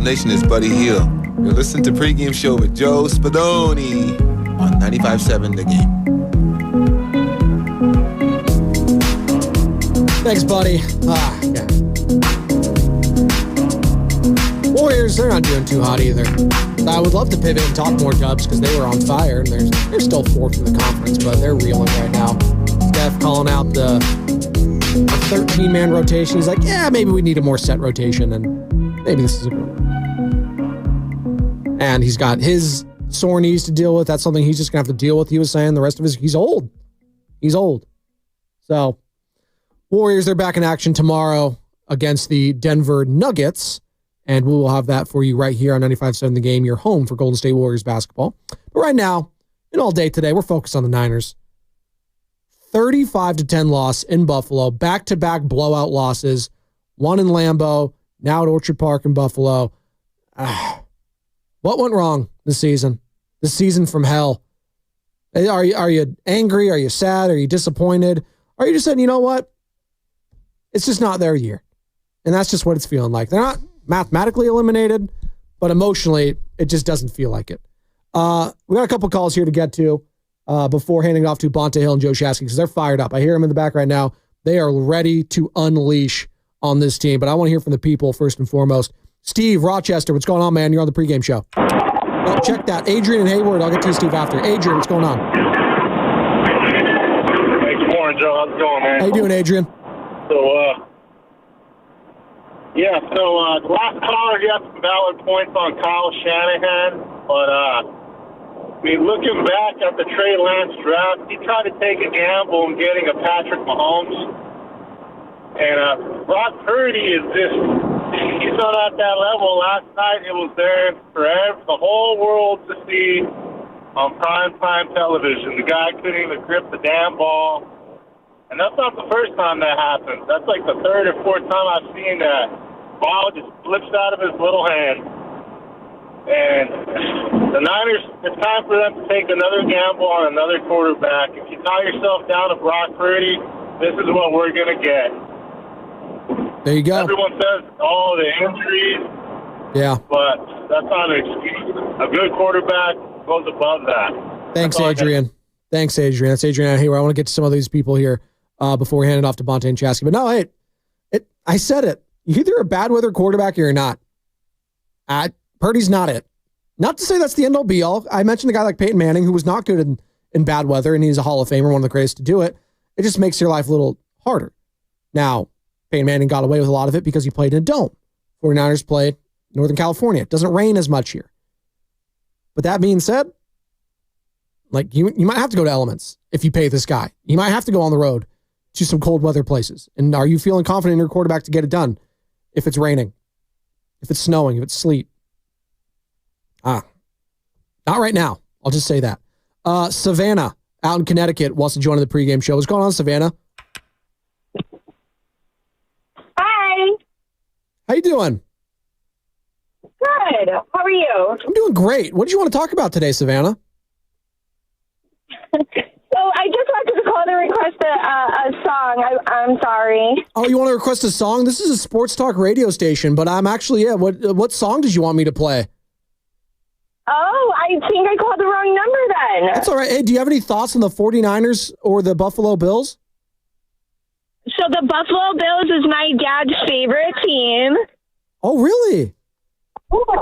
Nation? It's Buddy Hill. You're listening to Pregame Show with Joe Spadoni on 95.7 The Game. Thanks, buddy. Yeah. Warriors, they're not doing too hot either. I would love to pivot and talk more Dubs because they were on fire, and they're still fourth in the conference, but they're reeling right now. Steph calling out the 13-man rotation. He's like, yeah, maybe we need a more set rotation, and maybe this is a good one. And he's got his sore knees to deal with. That's something he's just going to have to deal with. He was saying the rest of he's old. He's old. So, Warriors, they're back in action tomorrow against the Denver Nuggets. And we will have that for you right here on 95.7 The Game, your home for Golden State Warriors basketball. But right now, and all day today, we're focused on the Niners. 35-10 loss in Buffalo, back-to-back blowout losses, one in Lambeau, now at Orchard Park in Buffalo. What went wrong this season? This season from hell. Are you angry? Are you sad? Are you disappointed? Are you just saying, you know what? It's just not their year. And that's just what it's feeling like. They're not mathematically eliminated, but emotionally, it just doesn't feel like it. We got a couple calls here to get to before handing it off to Bonta Hill and Joe Shasky because they're fired up. I hear them in the back right now. They are ready to unleash on this team, but I want to hear from the people first and foremost. Steve, Rochester, what's going on, man? You're on the pregame show. Oh, check that. Adrian and Hayward. I'll get to you, Steve, after. Adrian, what's going on? Hey, good morning, Joe. How's it going, man? How you doing, Adrian? The last caller, he had some valid points on Kyle Shanahan, but looking back at the Trey Lance draft, he tried to take a gamble in getting a Patrick Mahomes, and Brock Purdy is just, he's not at that level. Last night, it was there for the whole world to see on prime television. The guy couldn't even grip the damn ball, and that's not the first time that happened. That's like the third or fourth time I've seen that. Ball just slips out of his little hand. And the Niners, it's time for them to take another gamble on another quarterback. If you tie yourself down to Brock Purdy, this is what we're going to get. There you go. Everyone says, the injuries. Yeah. But that's not an excuse. A good quarterback goes above that. Thanks, Adrian. That's Adrian out here. I want to get to some of these people here before we hand it off to Bonta and Chasky. But no, hey, I said it. You're either a bad weather quarterback or you're not. Purdy's not it. Not to say that's the end all be all. I mentioned a guy like Peyton Manning who was not good in bad weather, and he's a Hall of Famer, one of the greatest to do it. It just makes your life a little harder. Now, Peyton Manning got away with a lot of it because he played in a dome. 49ers play Northern California. It doesn't rain as much here. But that being said, like you might have to go to elements if you pay this guy. You might have to go on the road to some cold weather places. And are you feeling confident in your quarterback to get it done if it's raining, if it's snowing, if it's sleet? Not right now. I'll just say that. Savannah out in Connecticut wants to join the pregame show. What's going on, Savannah? Hi. How you doing? Good. How are you? I'm doing great. What did you want to talk about today, Savannah? So I just wanted to call to request a song. I'm sorry. Oh, you want to request a song? This is a sports talk radio station, but I'm actually, what song did you want me to play? Oh, I think I called the wrong number then. That's all right. Hey, do you have any thoughts on the 49ers or the Buffalo Bills? So the Buffalo Bills is my dad's favorite team. Oh, really?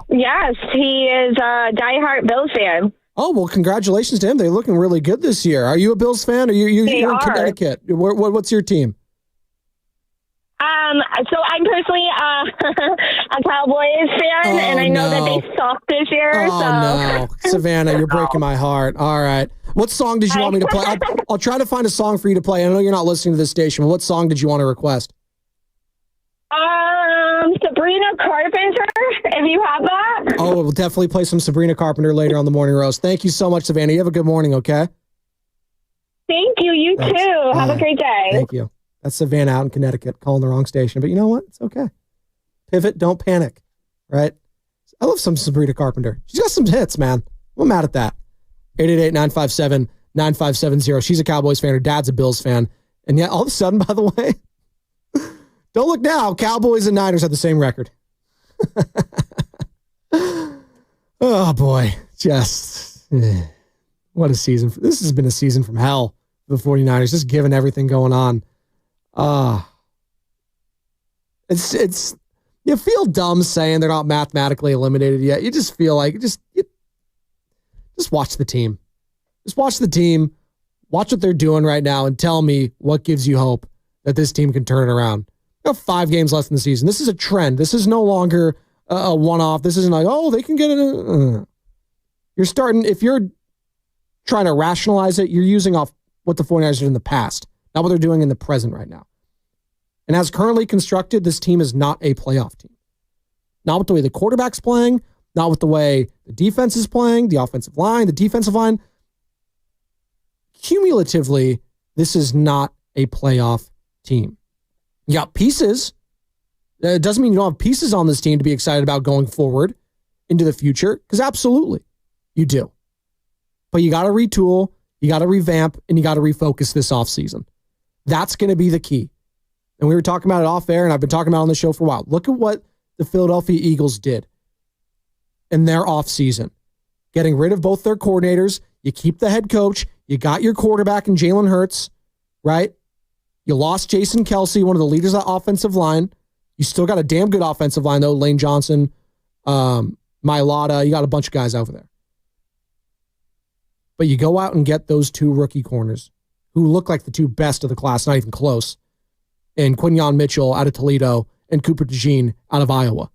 Yes, he is a diehard Bills fan. Oh, well, congratulations to him. They're looking really good this year. Are you a Bills fan? You're in Connecticut. What's your team? So I'm personally a Cowboys fan, and I know that they sucked this year. Oh, no. Savannah, you're breaking my heart. All right. What song did you want me to play? I'll try to find a song for you to play. I know you're not listening to this station, but what song did you want to request? Sabrina Carpenter, if you have that. Oh, we'll definitely play some Sabrina Carpenter later on the Morning Roast. Thank you so much, Savannah. You have a good morning, okay? Thank you. You Thanks. too. Have a great day. Thank you. That's Savannah out in Connecticut calling the wrong station. But you know what? It's okay. Pivot, don't panic, right? I love some Sabrina Carpenter. She's got some hits, man. I'm mad at that. 888-957-9570. She's a Cowboys fan. Her dad's a Bills fan. And yet, all of a sudden, by the way, don't look now, Cowboys and Niners have the same record. Oh, boy. What a season. This has been a season from hell for the 49ers, just given everything going on. It's you feel dumb saying they're not mathematically eliminated yet. You just feel like just watch the team. Just watch the team. Watch what they're doing right now and tell me what gives you hope that this team can turn it around. You have 5 games left in the season. This is a trend. This is no longer a one-off. This isn't like, oh, they can get it. You're starting, if you're trying to rationalize it, you're using off what the 49ers did in the past, not what they're doing in the present right now. And as currently constructed, this team is not a playoff team. Not with the way the quarterback's playing, not with the way the defense is playing, the offensive line, the defensive line. Cumulatively, this is not a playoff team. You got pieces. It doesn't mean you don't have pieces on this team to be excited about going forward into the future, because absolutely you do. But you got to retool, you got to revamp, and you got to refocus this offseason. That's going to be the key. And we were talking about it off air, and I've been talking about it on the show for a while. Look at what the Philadelphia Eagles did in their offseason. Getting rid of both their coordinators. You keep the head coach. You got your quarterback in Jalen Hurts, right? You lost Jason Kelce, one of the leaders of the offensive line. You still got a damn good offensive line, though. Lane Johnson, Mailata. You got a bunch of guys over there. But you go out and get those 2 rookie corners who look like the 2 best of the class, not even close. And Quinyon Mitchell out of Toledo and Cooper DeJean out of Iowa.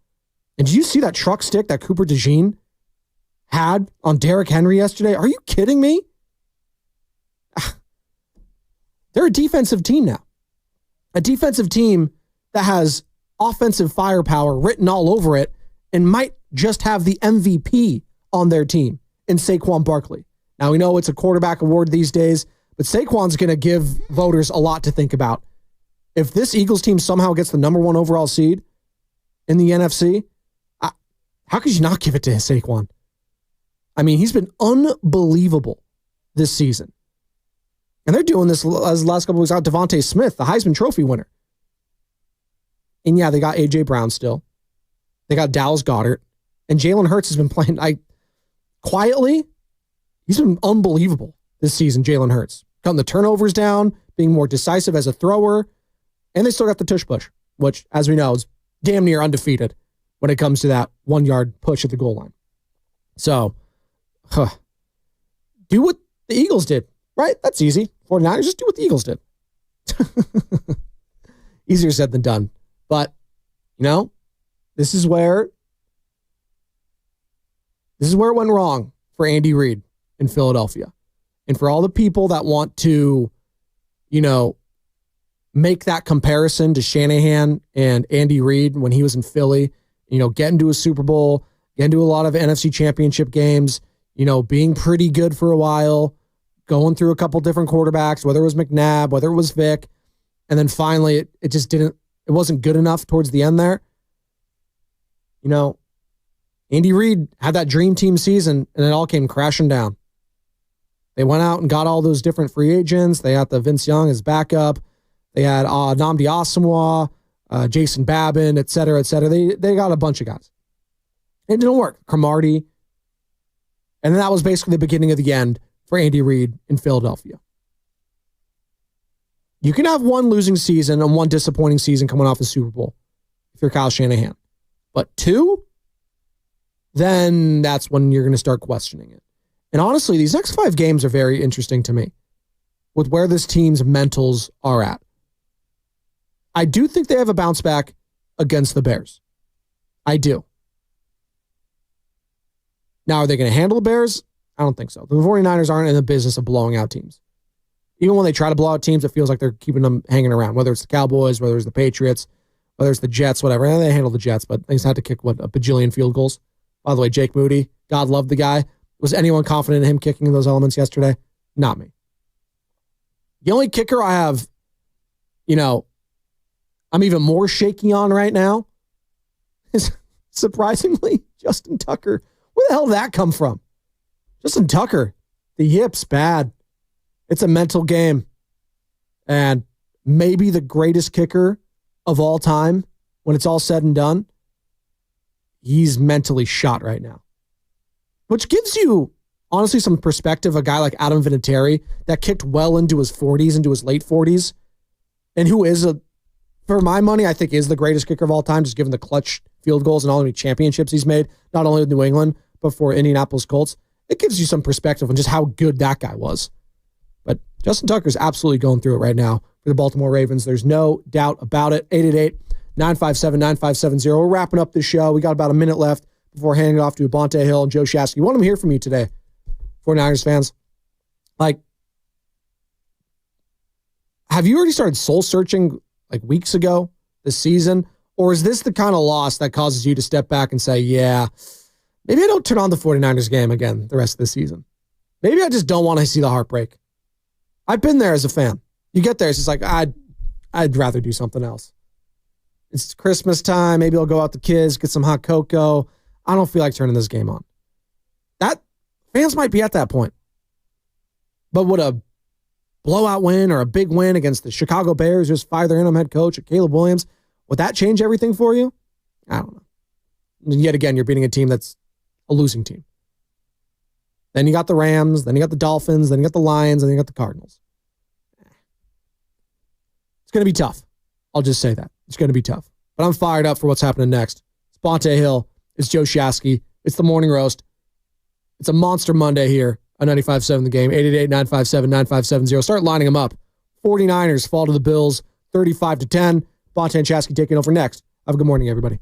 And did you see that truck stick that Cooper DeJean had on Derrick Henry yesterday? Are you kidding me? They're a defensive team now. A defensive team that has offensive firepower written all over it and might just have the MVP on their team in Saquon Barkley. Now, we know it's a quarterback award these days, but Saquon's going to give voters a lot to think about. If this Eagles team somehow gets the number 1 overall seed in the NFC, how could you not give it to Saquon? I mean, he's been unbelievable this season. And they're doing this as the last couple of weeks out. Devontae Smith, the Heisman Trophy winner. And yeah, they got A.J. Brown still. They got Dallas Goedert. And Jalen Hurts has been playing quietly. He's been unbelievable this season, Jalen Hurts. Cutting the turnovers down, being more decisive as a thrower. And they still got the tush push, which, as we know, is damn near undefeated when it comes to that 1-yard push at the goal line. So, do what the Eagles did, right? That's easy. 49ers, just do what the Eagles did. Easier said than done. But, this is where it went wrong for Andy Reid in Philadelphia. And for all the people that want to, make that comparison to Shanahan and Andy Reid when he was in Philly, get into a Super Bowl, get into a lot of NFC Championship games, being pretty good for a while, going through a couple different quarterbacks, whether it was McNabb, whether it was Vic, and then finally it wasn't good enough towards the end there. Andy Reid had that dream team season and it all came crashing down. They went out and got all those different free agents. They had the Vince Young as backup. They had Nnamdi Asomugha, Jason Babin, et cetera, et cetera. They got a bunch of guys. It didn't work. Cromartie. And then that was basically the beginning of the end for Andy Reid in Philadelphia. You can have 1 losing season and 1 disappointing season coming off the Super Bowl if you're Kyle Shanahan. But 2, then that's when you're going to start questioning it. And honestly, these next 5 games are very interesting to me with where this team's mentals are at. I do think they have a bounce back against the Bears. I do. Now, are they going to handle the Bears? I don't think so. The 49ers aren't in the business of blowing out teams. Even when they try to blow out teams, it feels like they're keeping them hanging around, whether it's the Cowboys, whether it's the Patriots, whether it's the Jets, whatever. And they handle the Jets, but they just had to kick, a bajillion field goals. By the way, Jake Moody, God love the guy. Was anyone confident in him kicking those elements yesterday? Not me. The only kicker I have, I'm even more shaky on right now is, surprisingly, Justin Tucker. Where the hell did that come from? Justin Tucker, the yips, bad. It's a mental game. And maybe the greatest kicker of all time, when it's all said and done, he's mentally shot right now. which gives you, honestly, some perspective. A guy like Adam Vinatieri that kicked well into his 40s, into his late 40s, and who is, for my money, I think is the greatest kicker of all time, just given the clutch field goals and all the championships he's made, not only with New England, but for Indianapolis Colts. It gives you some perspective on just how good that guy was. But Justin Tucker's absolutely going through it right now for the Baltimore Ravens. There's no doubt about it. 888-957-9570. We're wrapping up this show. We got about a minute left before handing it off to Abonte Hill and Joe Shasky. We want to hear from you today, 49ers fans. Like, have you already started soul searching like weeks ago this season? Or is this the kind of loss that causes you to step back and say, yeah, maybe I don't turn on the 49ers game again the rest of the season. Maybe I just don't want to see the heartbreak. I've been there as a fan. You get there, it's just like, I'd rather do something else. It's Christmas time. Maybe I'll go out with the kids, get some hot cocoa. I don't feel like turning this game on. That fans might be at that point. But would a blowout win or a big win against the Chicago Bears, just fire their interim head coach, or Caleb Williams, would that change everything for you? I don't know. And yet again, you're beating a team that's a losing team. Then you got the Rams, then you got the Dolphins, then you got the Lions, and then you got the Cardinals. It's going to be tough. I'll just say that. It's going to be tough. But I'm fired up for what's happening next. It's Bonte Hill. It's Joe Shasky. It's the Morning Roast. It's a monster Monday here on 95.7 The Game. 888-957-9570. Start lining them up. 49ers fall to the Bills 35-10. Bonte and Shasky taking over next. Have a good morning, everybody.